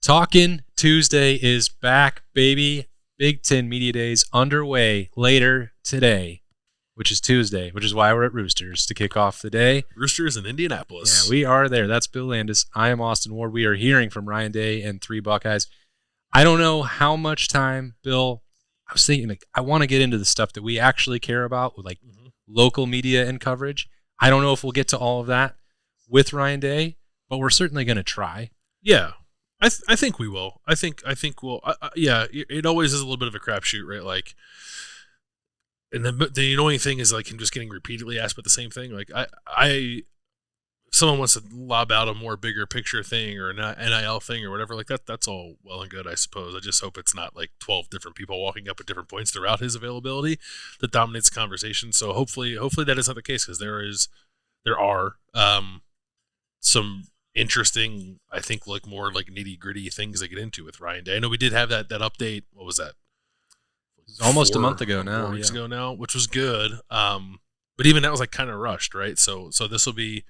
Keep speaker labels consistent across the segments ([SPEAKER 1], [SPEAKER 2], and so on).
[SPEAKER 1] Talking Tuesday is back, baby. Big Ten Media Days underway later today, which is Tuesday, which is why we're at Roosters to kick off the day.
[SPEAKER 2] Roosters in Indianapolis.
[SPEAKER 1] Yeah, we are there. That's Bill Landis. I am Austin Ward. We are hearing from Ryan Day and 3 Buckeyes. I don't know how much time, Bill. I was thinking, I want to get into the stuff that we actually care about with local media and coverage. I don't know if we'll get to all of that with Ryan Day, but we're certainly going to try.
[SPEAKER 2] Yeah. I think we will. I think we'll. Yeah, it always is a little bit of a crapshoot, right? And the annoying thing is him just getting repeatedly asked about the same thing. Someone wants to lob out a more bigger picture thing or an NIL thing or whatever like that. That's all well and good, I suppose. I just hope it's not 12 different people walking up at different points throughout his availability that dominates the conversation. So hopefully that is not the case, because there are some interesting, I think, more nitty gritty things they get into with Ryan Day. I know we did have that update. What was that?
[SPEAKER 1] It was almost a month ago now.
[SPEAKER 2] 4 weeks ago now, which was good. But even that was kind of rushed, right? So this will be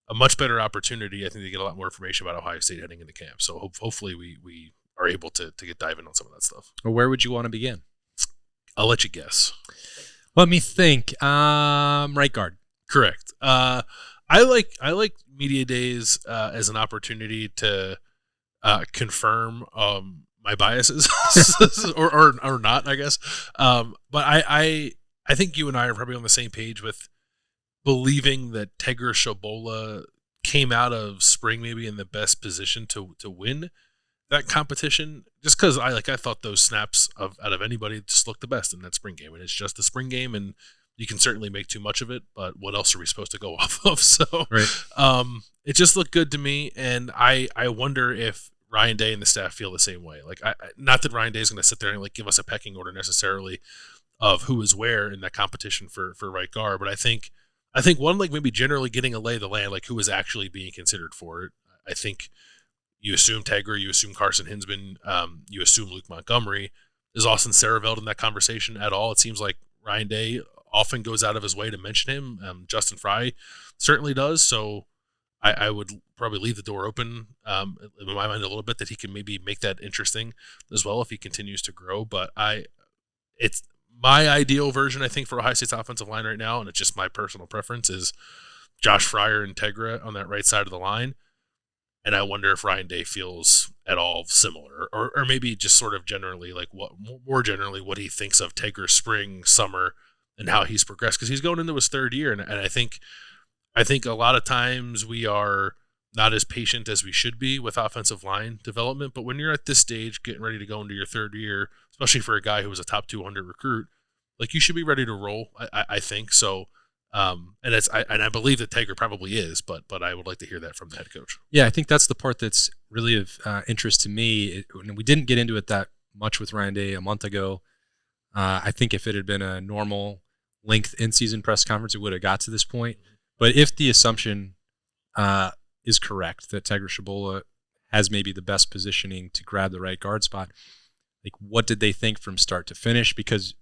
[SPEAKER 2] a much better opportunity, I think, to get a lot more information about Ohio State heading into camp. So hopefully we are able to get diving on some of that stuff.
[SPEAKER 1] Or where would you want to begin?
[SPEAKER 2] I'll let you guess.
[SPEAKER 1] Let me think. Right guard.
[SPEAKER 2] Correct. I like media days as an opportunity to confirm my biases or not, I guess. But I think you and I are probably on the same page with believing that Tegra Shabola came out of spring maybe in the best position to win that competition, just because I thought those snaps out of anybody just looked the best in that spring game, and it's just the spring game, and you can certainly make too much of it, but what else are we supposed to go off of? So
[SPEAKER 1] right.
[SPEAKER 2] It just looked good to me, and I wonder if Ryan Day and the staff feel the same way. Not that Ryan Day is going to sit there and give us a pecking order necessarily of who is where in that competition for right guard, but I think one, maybe generally getting a lay of the land, who is actually being considered for it. I think you assume Tegra, you assume Carson Hinsman, you assume Luke Montgomery. Is Austin Saraveld in that conversation at all? It seems like Ryan Day often goes out of his way to mention him. Justin Fry certainly does. So I would probably leave the door open in my mind a little bit that he can maybe make that interesting as well if he continues to grow. But it's my ideal version, I think, for Ohio State's offensive line right now, and it's just my personal preference, is Josh Fryer and Tegra on that right side of the line. And I wonder if Ryan Day feels at all similar, or maybe just sort of generally, more generally, what he thinks of Tegra's spring, summer, and how he's progressed, because he's going into his third year, and I think a lot of times we are not as patient as we should be with offensive line development. But when you're at this stage, getting ready to go into your third year, especially for a guy who was a top 200 recruit, you should be ready to roll. I think so. And I believe that Tegra probably is, but I would like to hear that from the head coach.
[SPEAKER 1] Yeah, I think that's the part that's really of interest to me. We didn't get into it that much with Ryan Day a month ago. I think if it had been a normal length in-season press conference, it would have got to this point. But if the assumption is correct that Tegra Shabola has maybe the best positioning to grab the right guard spot, what did they think from start to finish? Because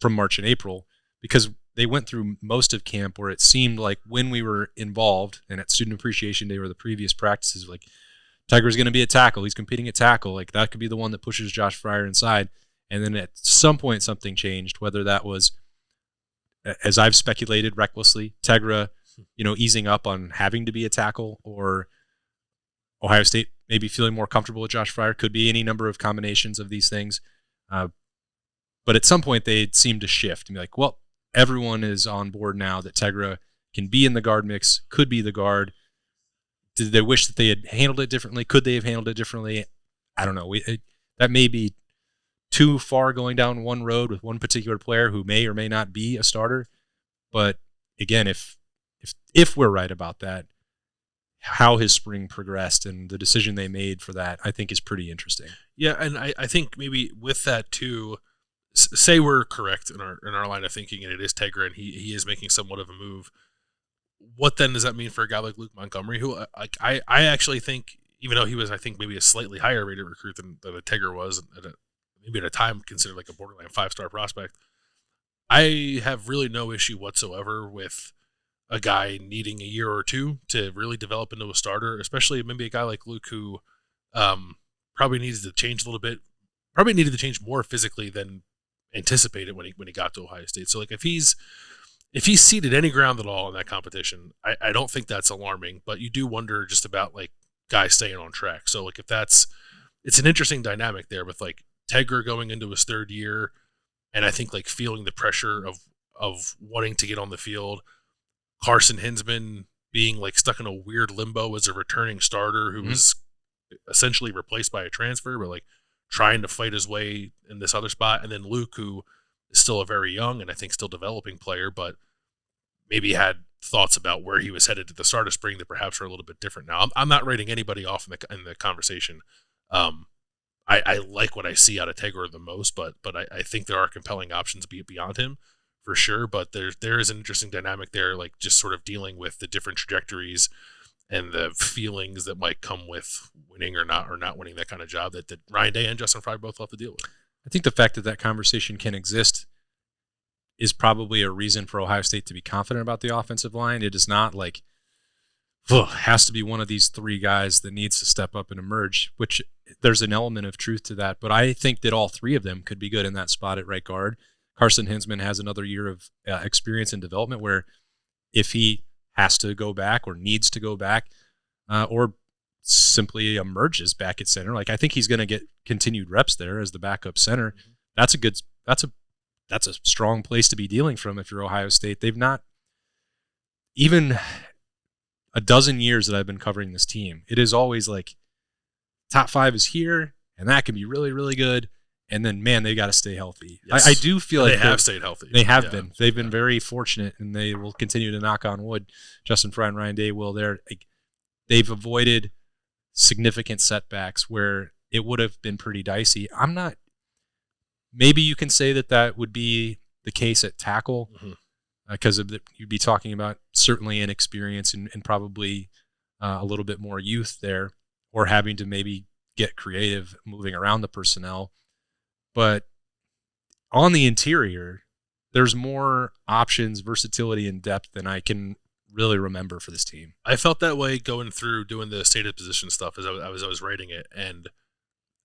[SPEAKER 1] from March and April, because they went through most of camp where it seemed like when we were involved and at Student Appreciation Day or the previous practices, Tegra's going to be a tackle. He's competing at tackle. That could be the one that pushes Josh Fryer inside. And then at some point something changed, whether that was, as I've speculated recklessly, Tegra, easing up on having to be a tackle, or Ohio State maybe feeling more comfortable with Josh Fryer. Could be any number of combinations of these things. But at some point they seemed to shift and be well, everyone is on board now that Tegra can be in the guard mix, could be the guard. Did they wish that they had handled it differently? Could they have handled it differently? I don't know. That may be too far going down one road with one particular player who may or may not be a starter. But again, if we're right about that, how his spring progressed and the decision they made for that, I think is pretty interesting.
[SPEAKER 2] Yeah, and I think maybe with that too, say we're correct in our line of thinking, and it is Tegra, and he is making somewhat of a move. What then does that mean for a guy like Luke Montgomery, who I actually think, even though he was, I think, maybe a slightly higher rated recruit than Tegra was, maybe at a time considered a borderline 5-star prospect, I have really no issue whatsoever with a guy needing a year or two to really develop into a starter, especially maybe a guy like Luke who Probably needed to change a little bit. Probably needed to change more physically than anticipated when he got to Ohio State. So like if he's ceded any ground at all in that competition, I don't think that's alarming. But you do wonder just about like guys staying on track. So like if it's an interesting dynamic there with like Tegra going into his third year, and I think like feeling the pressure of wanting to get on the field. Carson Hinsman being like stuck in a weird limbo as a returning starter who was essentially replaced by a transfer, but like trying to fight his way in this other spot. And then Luke, who is still a very young and I think still developing player, but maybe had thoughts about where he was headed at the start of spring that perhaps are a little bit different now. I'm not writing anybody off in the conversation. I like what I see out of Tegra the most, but I think there are compelling options beyond him for sure. But there is an interesting dynamic there, like just sort of dealing with the different trajectories and the feelings that might come with winning or not winning that kind of job that Ryan Day and Justin Fry both have to deal with.
[SPEAKER 1] I think the fact that conversation can exist is probably a reason for Ohio State to be confident about the offensive line. It is not like, has to be one of these three guys that needs to step up and emerge, which there's an element of truth to that. But I think that all three of them could be good in that spot at right guard. Carson Hinsman has another year of experience and development where if he has to go back or needs to go back or simply emerges back at center, like I think he's going to get continued reps there as the backup center. That's a strong place to be dealing from if you're Ohio State. They've not even a dozen years that I've been covering this team. It is always like top 5 is here, and that can be really, really good. And then, man, they got to stay healthy. Yes. I do feel like
[SPEAKER 2] they have stayed healthy.
[SPEAKER 1] They have been. They've been very fortunate, and they will continue to knock on wood. Justin Fry and Ryan Day will. They've avoided significant setbacks where it would have been pretty dicey. Maybe you can say that would be the case at tackle because you'd be talking about certainly inexperience and probably a little bit more youth there, or having to maybe get creative moving around the personnel. But on the interior, there's more options, versatility, and depth than I can really remember for this team.
[SPEAKER 2] I felt that way going through doing the stated position stuff as I was writing it, and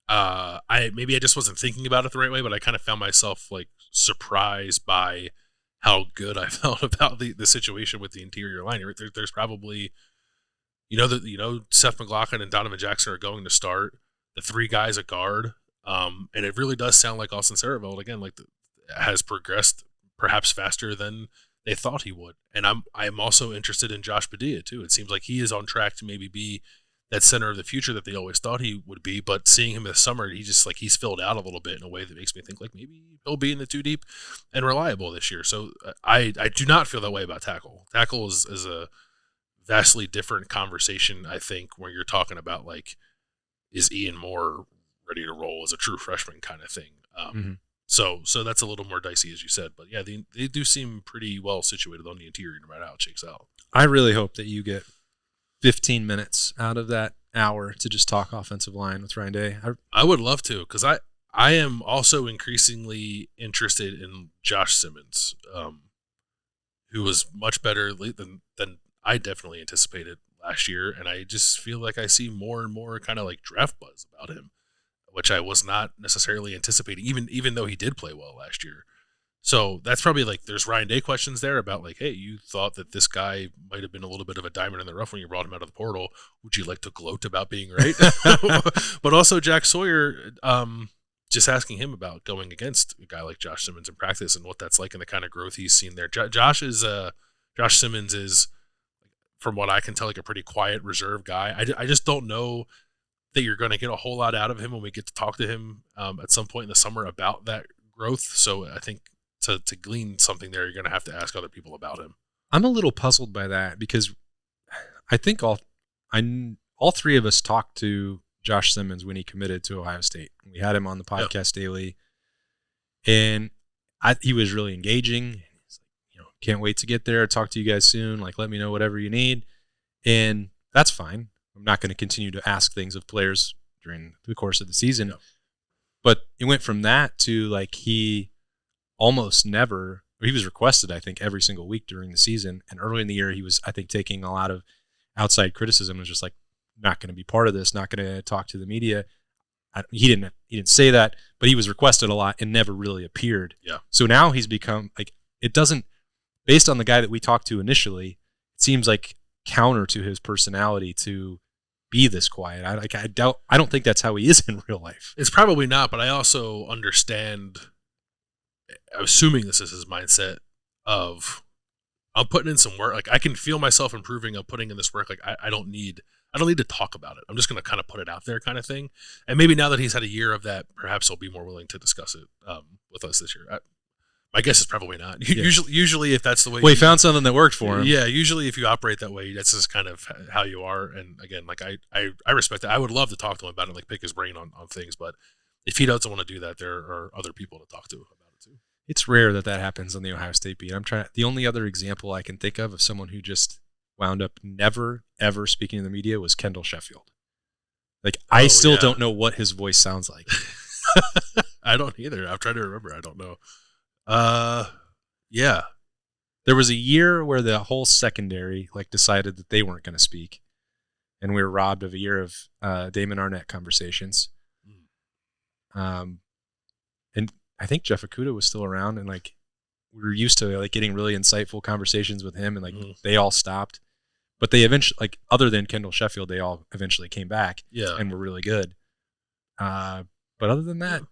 [SPEAKER 2] I just wasn't thinking about it the right way, but I kind of found myself like surprised by how good I felt about the situation with the interior line. There's probably, Seth McLaughlin and Donovan Jackson are going to start. The three guys at guard. And it really does sound like Austin Sarabelt again, has progressed perhaps faster than they thought he would. And I'm also interested in Josh Padilla too. It seems like he is on track to maybe be that center of the future that they always thought he would be. But seeing him this summer, he's filled out a little bit in a way that makes me think like maybe he'll be in the 2 deep and reliable this year. So I do not feel that way about tackle. Tackle is a vastly different conversation, I think, where you're talking about like, is Ian Moore ready to roll as a true freshman kind of thing. So that's a little more dicey, as you said. But yeah, they do seem pretty well situated on the interior, no matter how it shakes out.
[SPEAKER 1] I really hope that you get 15 minutes out of that hour to just talk offensive line with Ryan Day.
[SPEAKER 2] I would love to, because I am also increasingly interested in Josh Simmons, who was much better than I definitely anticipated last year. And I just feel like I see more and more kind of like draft buzz about him, which I was not necessarily anticipating, even though he did play well last year. So that's probably like, there's Ryan Day questions there about like, hey, you thought that this guy might have been a little bit of a diamond in the rough when you brought him out of the portal. Would you like to gloat about being right? But also Jack Sawyer, just asking him about going against a guy like Josh Simmons in practice and what that's like and the kind of growth he's seen there. Josh Simmons is, from what I can tell, like a pretty quiet, reserved guy. I just don't know that you're going to get a whole lot out of him when we get to talk to him at some point in the summer about that growth. So I think to glean something there, you're going to have to ask other people about him.
[SPEAKER 1] I'm a little puzzled by that because I think all three of us talked to Josh Simmons when he committed to Ohio State. We had him on the podcast daily, and he was really engaging. He's like, can't wait to get there. Talk to you guys soon. Like, let me know whatever you need, and that's fine. I'm not going to continue to ask things of players during the course of the season. No. But it went from that to like he was requested, I think, every single week during the season. And early in the year, he was, I think, taking a lot of outside criticism and was just like, not going to be part of this, not going to talk to the media. He didn't say that, but he was requested a lot and never really appeared.
[SPEAKER 2] Yeah.
[SPEAKER 1] So now he's become like, it doesn't, based on the guy that we talked to initially, it seems like counter to his personality to be this quiet. I don't think that's how he is in real life.
[SPEAKER 2] It's probably not, but I also understand, assuming this is his mindset of, I'm putting in some work. Like, I can feel myself improving. I'm putting in this work. Like, I don't need to talk about it. I'm just going to kind of put it out there, kind of thing. And maybe now that he's had a year of that, perhaps he'll be more willing to discuss it with us this year. My guess is probably not. Yeah. Usually, if that's the way,
[SPEAKER 1] he found something that worked for him.
[SPEAKER 2] Yeah, usually if you operate that way, that's just kind of how you are. And again, like I respect that. I would love to talk to him about it, and like pick his brain on things. But if he doesn't want to do that, there are other people to talk to about it too.
[SPEAKER 1] It's rare that happens on the Ohio State beat. The only other example I can think of someone who just wound up never ever speaking to the media was Kendall Sheffield. Like, I still don't know what his voice sounds like.
[SPEAKER 2] I don't either. I'm trying to remember. I don't know. Yeah.
[SPEAKER 1] There was a year where the whole secondary decided that they weren't going to speak, and we were robbed of a year of Damon Arnett conversations. And I think Jeff Okudah was still around, and we were used to getting really insightful conversations with him, and they all stopped. But they eventually, other than Kendall Sheffield, they all eventually came back and were really good. But other than that,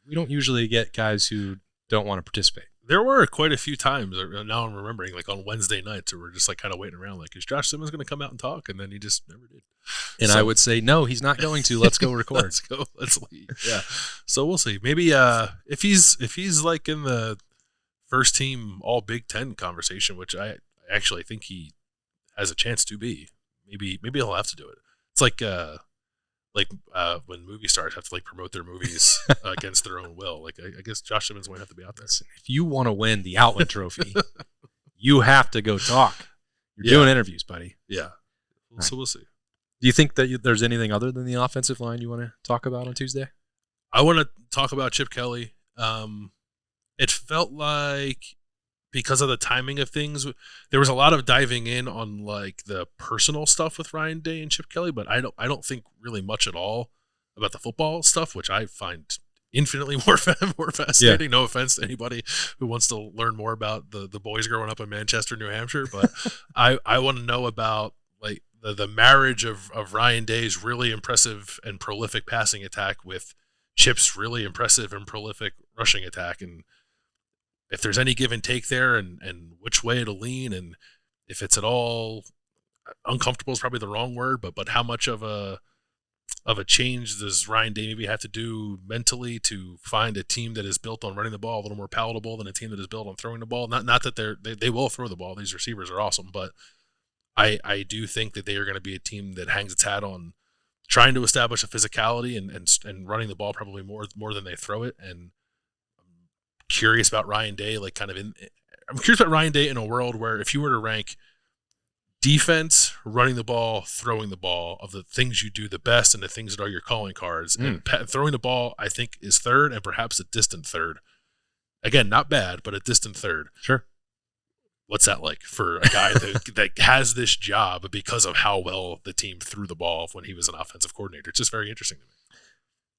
[SPEAKER 1] we don't usually get guys who don't want to participate.
[SPEAKER 2] There were quite a few times, now I'm remembering, on Wednesday nights, where we're just kind of waiting around, is Josh Simmons going to come out and talk? And then he just never did.
[SPEAKER 1] And I would say, no, he's not going to. Let's go record.
[SPEAKER 2] Let's leave. Yeah. So we'll see. Maybe if he's in the first team All Big Ten conversation, which I actually think he has a chance to be, maybe he'll have to do it. It's when movie stars have to promote their movies against their own will. I guess Josh Simmons might have to be out there.
[SPEAKER 1] If you want to win the Outland Trophy, you have to go talk. You're doing interviews, buddy.
[SPEAKER 2] Yeah. So we'll see.
[SPEAKER 1] Do you think that there's anything other than the offensive line you want to talk about on Tuesday?
[SPEAKER 2] I want to talk about Chip Kelly. It felt like, because of the timing of things, there was a lot of diving in on the personal stuff with Ryan Day and Chip Kelly, but I don't think really much at all about the football stuff, which I find infinitely more fascinating. Yeah. No offense to anybody who wants to learn more about the boys growing up in Manchester, New Hampshire, but I want to know about the marriage of Ryan Day's really impressive and prolific passing attack with Chip's really impressive and prolific rushing attack, and if there's any give and take there, and which way to lean, and if it's at all uncomfortable is probably the wrong word, but how much of a change does Ryan Day maybe have to do mentally to find a team that is built on running the ball a little more palatable than a team that is built on throwing the ball? Not that they will throw the ball. These receivers are awesome, but I do think that they are going to be a team that hangs its hat on trying to establish a physicality and running the ball probably more than they throw it. And curious about Ryan Day, I'm curious about Ryan Day in a world where if you were to rank defense, running the ball, throwing the ball, of the things you do the best and the things that are your calling cards, and throwing the ball, I think, is third, and perhaps a distant third. Again, not bad, but a distant third.
[SPEAKER 1] Sure.
[SPEAKER 2] What's that like for a guy that has this job because of how well the team threw the ball when he was an offensive coordinator? It's just very interesting to me.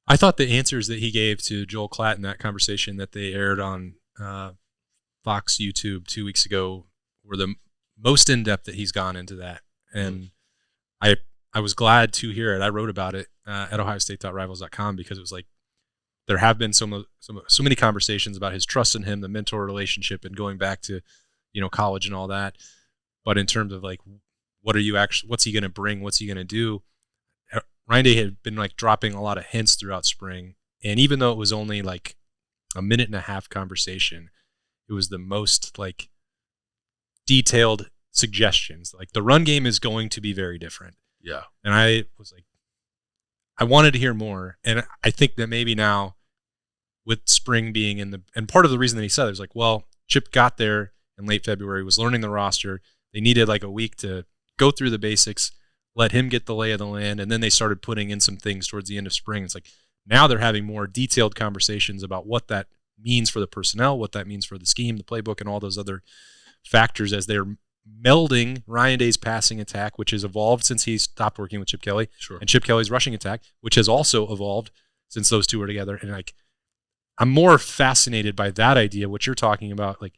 [SPEAKER 1] I thought the answers that he gave to Joel Klatt in that conversation that they aired on Fox YouTube 2 weeks ago were the most in-depth that he's gone into that. And I was glad to hear it. I wrote about it at ohiostate.rivals.com because it was there have been so many conversations about his trust in him, the mentor relationship, and going back to college and all that. But in terms of what's he going to bring? What's he going to do? Ryan Day had been dropping a lot of hints throughout spring. And even though it was only a minute and a half conversation, it was the most detailed suggestions. The run game is going to be very different.
[SPEAKER 2] Yeah.
[SPEAKER 1] And I was I wanted to hear more. And I think that maybe now with spring being and part of the reason that he said it was Chip got there in late February, was learning the roster. They needed a week to go through the basics, let him get the lay of the land, and then they started putting in some things towards the end of spring. It's now they're having more detailed conversations about what that means for the personnel, what that means for the scheme, the playbook, and all those other factors as they're melding Ryan Day's passing attack, which has evolved since he stopped working with Chip Kelly,
[SPEAKER 2] Sure.
[SPEAKER 1] and Chip Kelly's rushing attack, which has also evolved since those two were together. And like, I'm more fascinated by that idea, what you're talking about. Like,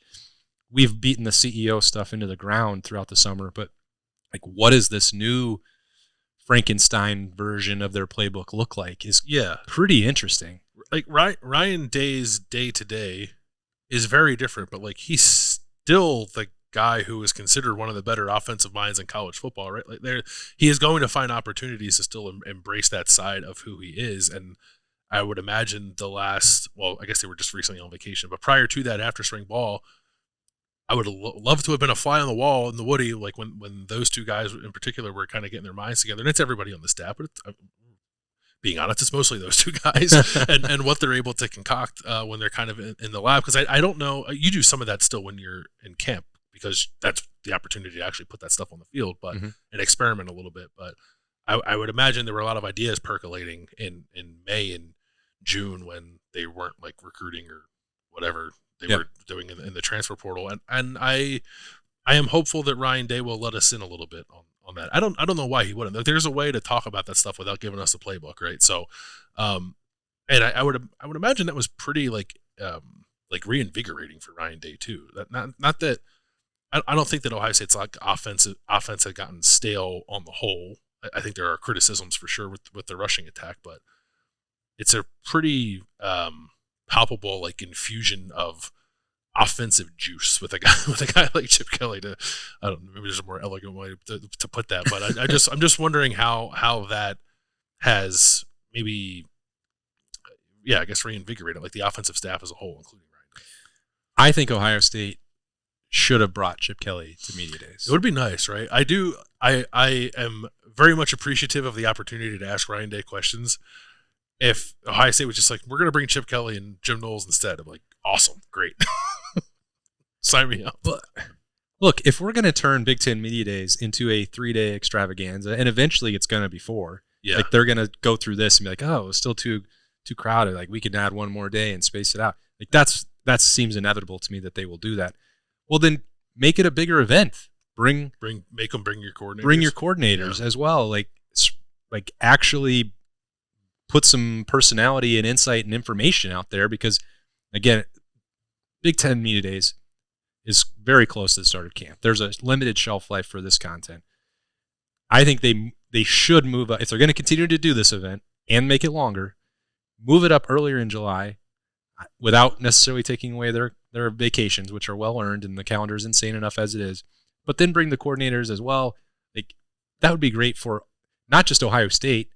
[SPEAKER 1] we've beaten the CEO stuff into the ground throughout the summer, but like, what is this new Frankenstein version of their playbook look like is pretty interesting.
[SPEAKER 2] Like Ryan Day's day-to-day is very different, but like he's still the guy who is considered one of the better offensive minds in college football, right? Like he is going to find opportunities to still embrace that side of who he is. And I would imagine I guess they were just recently on vacation, but prior to that, after spring ball, I would love to have been a fly on the wall in the Woody, like when those two guys in particular were kind of getting their minds together. And it's everybody on the staff, but being honest, it's mostly those two guys and what they're able to concoct when they're kind of in the lab. Because I don't know, you do some of that still when you're in camp, because that's the opportunity to actually put that stuff on the field, but and experiment a little bit. But I would imagine there were a lot of ideas percolating in May and June when they weren't like recruiting or whatever they were doing in the transfer portal. And I am hopeful that Ryan Day will let us in a little bit on that. I don't know why he wouldn't. There's a way to talk about that stuff without giving us a playbook, right? So, and I would imagine that was pretty like reinvigorating for Ryan Day too. That not that I don't think that Ohio State's like offense had gotten stale on the whole. I think there are criticisms for sure with the rushing attack, but it's a pretty palpable like infusion of offensive juice with a guy like Chip Kelly. I don't know, maybe there's a more elegant way to put that, but I'm just wondering how that has maybe I guess reinvigorated like the offensive staff as a whole, including Ryan.
[SPEAKER 1] I think Ohio State should have brought Chip Kelly to media days.
[SPEAKER 2] It would be nice, right? I am very much appreciative of the opportunity to ask Ryan Day questions. If Ohio State was just like, we're going to bring Chip Kelly and Jim Knowles instead, I'm like, awesome, great. Sign me up.
[SPEAKER 1] But look, if we're going to turn Big Ten Media Days into a 3-day extravaganza, and eventually it's going to be 4, like they're going to go through this and be like, oh, it's still too crowded. Like we can add one more day and space it out. Like that seems inevitable to me that they will do that. Well, then make it a bigger event. Make
[SPEAKER 2] them bring your coordinators.
[SPEAKER 1] Bring your coordinators as well. Like actually put some personality and insight and information out there, because again, Big Ten Media Days is very close to the start of camp. There's a limited shelf life for this content. I think they should move up. If they're going to continue to do this event and make it longer, move it up earlier in July without necessarily taking away their vacations, which are well earned, and the calendar is insane enough as it is. But then bring the coordinators as well. Like that would be great for not just Ohio State,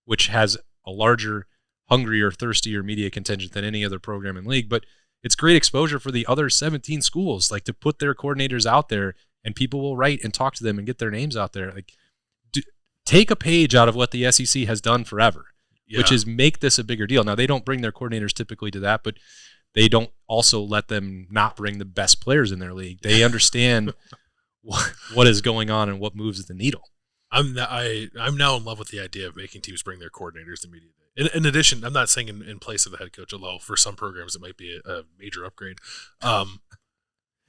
[SPEAKER 1] which has a larger, hungrier, thirstier media contingent than any other program in league, but it's great exposure for the other 17 schools, like to put their coordinators out there, and people will write and talk to them and get their names out there. Like, take a page out of what the SEC has done forever, which is make this a bigger deal. Now, they don't bring their coordinators typically to that, but they don't also let them not bring the best players in their league. They understand what is going on and what moves the needle.
[SPEAKER 2] I'm now in love with the idea of making teams bring their coordinators to media day. In addition, I'm not saying in place of the head coach, although for some programs it might be a major upgrade. But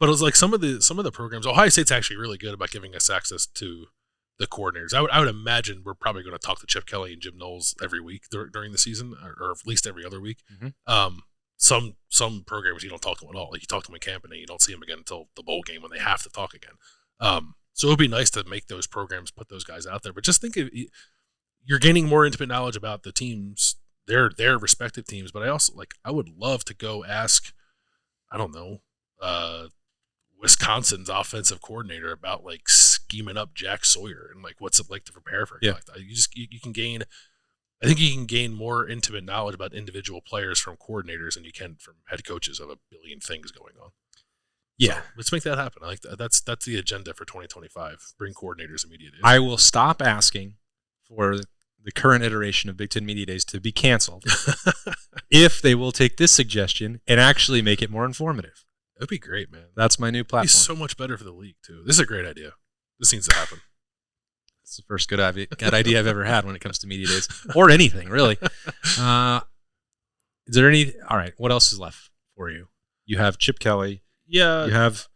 [SPEAKER 2] it was like some of the programs, Ohio State's actually really good about giving us access to the coordinators. I would imagine we're probably going to talk to Chip Kelly and Jim Knowles every week during the season, or at least every other week. Mm-hmm. Some programs you don't talk to them at all. Like you talk to them in camp and then you don't see them again until the bowl game when they have to talk again. So it would be nice to make those programs put those guys out there. But just think of you're gaining more intimate knowledge about the teams, their respective teams. But I would love to go ask, I don't know, Wisconsin's offensive coordinator about like scheming up Jack Sawyer and like what's it like to prepare for him like that. You can gain. I think you can gain more intimate knowledge about individual players from coordinators than you can from head coaches of a billion things going on.
[SPEAKER 1] Yeah,
[SPEAKER 2] so let's make that happen. I like that. That's the agenda for 2025. Bring coordinators immediately.
[SPEAKER 1] I will stop asking for the current iteration of Big Ten Media Days to be canceled if they will take this suggestion and actually make it more informative.
[SPEAKER 2] That'd be great, man.
[SPEAKER 1] That's my new platform.
[SPEAKER 2] It'd be so much better for the league too. This is a great idea. This needs to happen.
[SPEAKER 1] It's the first good idea I've ever had when it comes to media days, or anything really. Is there any? All right, what else is left for you? You have Chip Kelly.
[SPEAKER 2] Yeah.
[SPEAKER 1] You have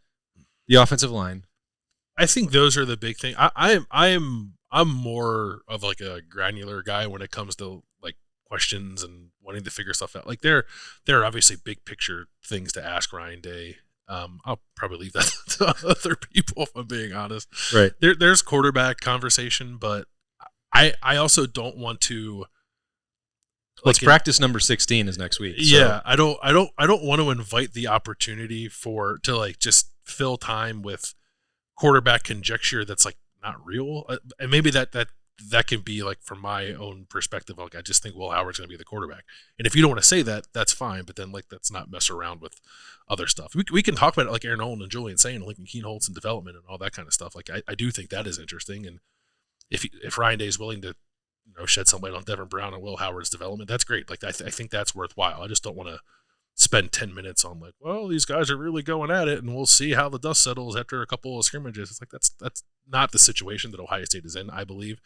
[SPEAKER 1] the offensive line.
[SPEAKER 2] I think those are the big thing. I'm more of like a granular guy when it comes to like questions and wanting to figure stuff out. Like there are obviously big picture things to ask Ryan Day. I'll probably leave that to other people if I'm being honest.
[SPEAKER 1] Right.
[SPEAKER 2] There's quarterback conversation, but I also don't want to.
[SPEAKER 1] Let's practice number 16 is next week.
[SPEAKER 2] Yeah, I don't want to invite the opportunity to like just fill time with quarterback conjecture that's like not real, and maybe that can be like from my own perspective. Like I just think Will Howard's going to be the quarterback, and if you don't want to say that, that's fine. But then like let's not mess around with other stuff. We can talk about it like Aaron Nolan and Julian saying, like Keenholz and development and all that kind of stuff. Like I do think that is interesting, and if Ryan Day is willing to shed some light on Devin Brown and Will Howard's development, that's great. Like I think that's worthwhile. I just don't want to spend 10 minutes on like, well, these guys are really going at it and we'll see how the dust settles after a couple of scrimmages. It's like that's not the situation that Ohio State is in, I believe.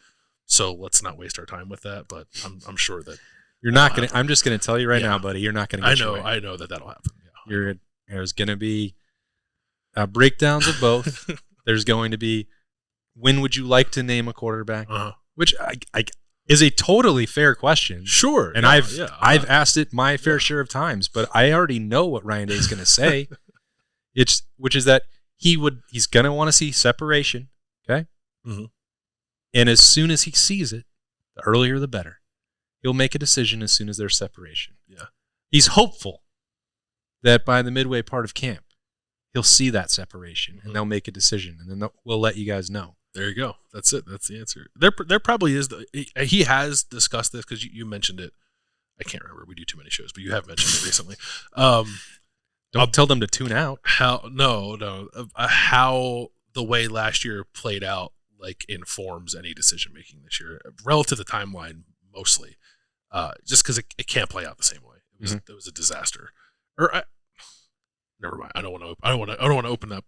[SPEAKER 2] So let's not waste our time with that. But I'm sure that
[SPEAKER 1] you're not going to. I'm just going to tell you right now, buddy. You're not going to.
[SPEAKER 2] I know that'll happen.
[SPEAKER 1] Yeah. There's going to be breakdowns of both. There's going to be when would you like to name a quarterback, which I is a totally fair question.
[SPEAKER 2] Sure.
[SPEAKER 1] And I've asked it my fair share of times, but I already know what Ryan Day is going to say. Which is that he's going to want to see separation, okay?
[SPEAKER 2] Mm-hmm.
[SPEAKER 1] And as soon as he sees it, the earlier the better. He'll make a decision as soon as there's separation.
[SPEAKER 2] Yeah.
[SPEAKER 1] He's hopeful that by the midway part of camp, he'll see that separation and they'll make a decision, and then we'll let you guys know.
[SPEAKER 2] There you go. That's it. That's the answer. There probably is. He has discussed this because you mentioned it. I can't remember. We do too many shows, but you have mentioned it recently.
[SPEAKER 1] Don't tell them to tune out.
[SPEAKER 2] How the way last year played out like informs any decision making this year relative to the timeline mostly. Just because it can't play out the same way. It was a disaster. Never mind. I don't want to open up.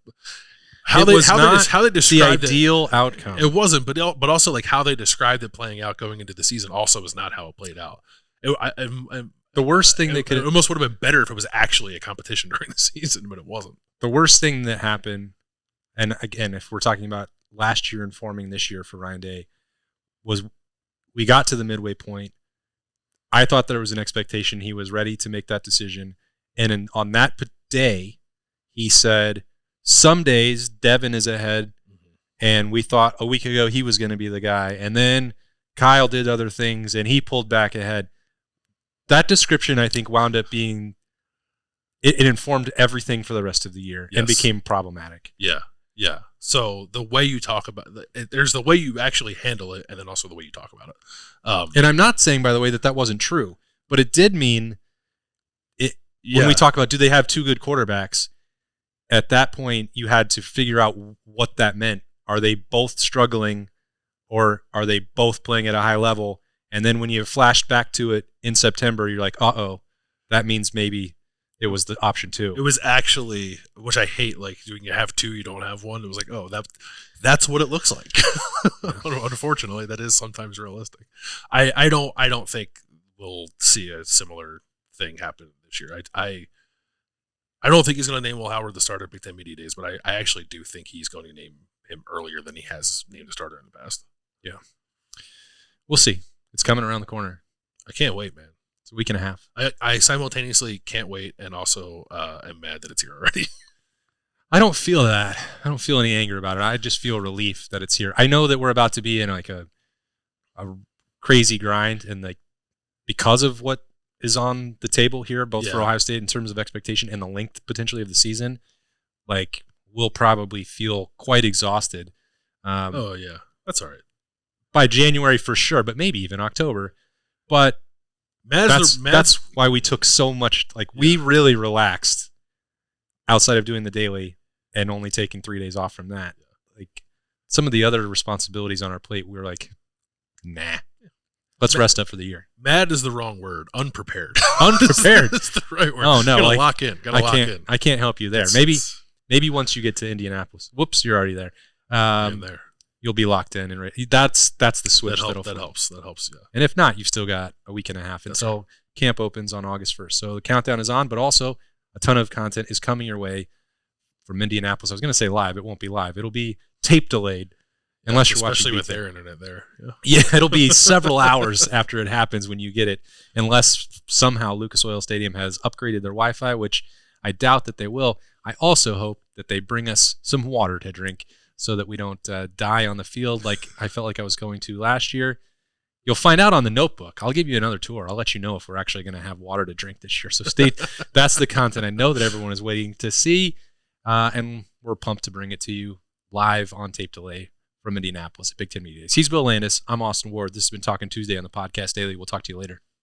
[SPEAKER 2] How they described
[SPEAKER 1] the ideal outcome.
[SPEAKER 2] It wasn't, but also like how they described it playing out going into the season also was not how it played out.
[SPEAKER 1] The worst thing that could
[SPEAKER 2] it almost would have been better if it was actually a competition during the season, but it wasn't.
[SPEAKER 1] The worst thing that happened, and again, if we're talking about last year informing this year for Ryan Day, was we got to the midway point. I thought there was an expectation he was ready to make that decision, and on that day, he said, some days Devin is ahead, and we thought a week ago he was going to be the guy, and then Kyle did other things and he pulled back ahead. That description, I think, wound up being it informed everything for the rest of the year and became problematic.
[SPEAKER 2] Yeah. So the way you talk about it, there's the way you actually handle it, and then also the way you talk about it.
[SPEAKER 1] And I'm not saying, by the way, that wasn't true, but it did mean it. When we talk about do they have two good quarterbacks, at that point you had to figure out what that meant. Are they both struggling, or are they both playing at a high level? And then when you flashed back to it in September, you're like, that means maybe it was the option two.
[SPEAKER 2] It was actually, which I hate, like when you have two, you don't have one. It was like, that's what it looks like. Unfortunately, that is sometimes realistic. I don't think we'll see a similar thing happen this year. I don't think he's going to name Will Howard the starter at Big Ten Media Days, but I actually do think he's going to name him earlier than he has named a starter in the past.
[SPEAKER 1] Yeah. We'll see. It's coming around the corner.
[SPEAKER 2] I can't wait, man.
[SPEAKER 1] It's a week and a half.
[SPEAKER 2] I simultaneously can't wait and also am mad that it's here already.
[SPEAKER 1] I don't feel that. I don't feel any anger about it. I just feel relief that it's here. I know that we're about to be in like a crazy grind, and like because of what is on the table here, both for Ohio State in terms of expectation and the length potentially of the season, like we'll probably feel quite exhausted.
[SPEAKER 2] That's all right.
[SPEAKER 1] By January for sure, but maybe even October. But that's why we took so much. Like we really relaxed outside of doing the daily and only taking 3 days off from that. Like some of the other responsibilities on our plate, we were like, nah. Let's rest up for the year.
[SPEAKER 2] Mad is the wrong word. Unprepared.
[SPEAKER 1] Unprepared.
[SPEAKER 2] That's the right word.
[SPEAKER 1] Oh no!
[SPEAKER 2] Gotta lock in.
[SPEAKER 1] I can't help you there. Maybe once you get to Indianapolis. Whoops, you're already there.
[SPEAKER 2] I'm there.
[SPEAKER 1] You'll be locked in, and that's the switch.
[SPEAKER 2] That helps. Yeah.
[SPEAKER 1] And if not, you've still got a week and a half until camp opens on August 1st. So the countdown is on, but also a ton of content is coming your way from Indianapolis. I was going to say live. It won't be live. It'll be tape delayed. Unless you're
[SPEAKER 2] especially
[SPEAKER 1] watching
[SPEAKER 2] with their internet there.
[SPEAKER 1] Yeah, it'll be several hours after it happens when you get it, unless somehow Lucas Oil Stadium has upgraded their Wi-Fi, which I doubt that they will. I also hope that they bring us some water to drink so that we don't die on the field like I felt like I was going to last year. You'll find out on the notebook. I'll give you another tour. I'll let you know if we're actually going to have water to drink this year. So that's the content I know that everyone is waiting to see, and we're pumped to bring it to you live on tape delay from Indianapolis at Big Ten Media Days. He's Will Landis. I'm Austin Ward. This has been Talking Tuesday on the Podcast Daily. We'll talk to you later.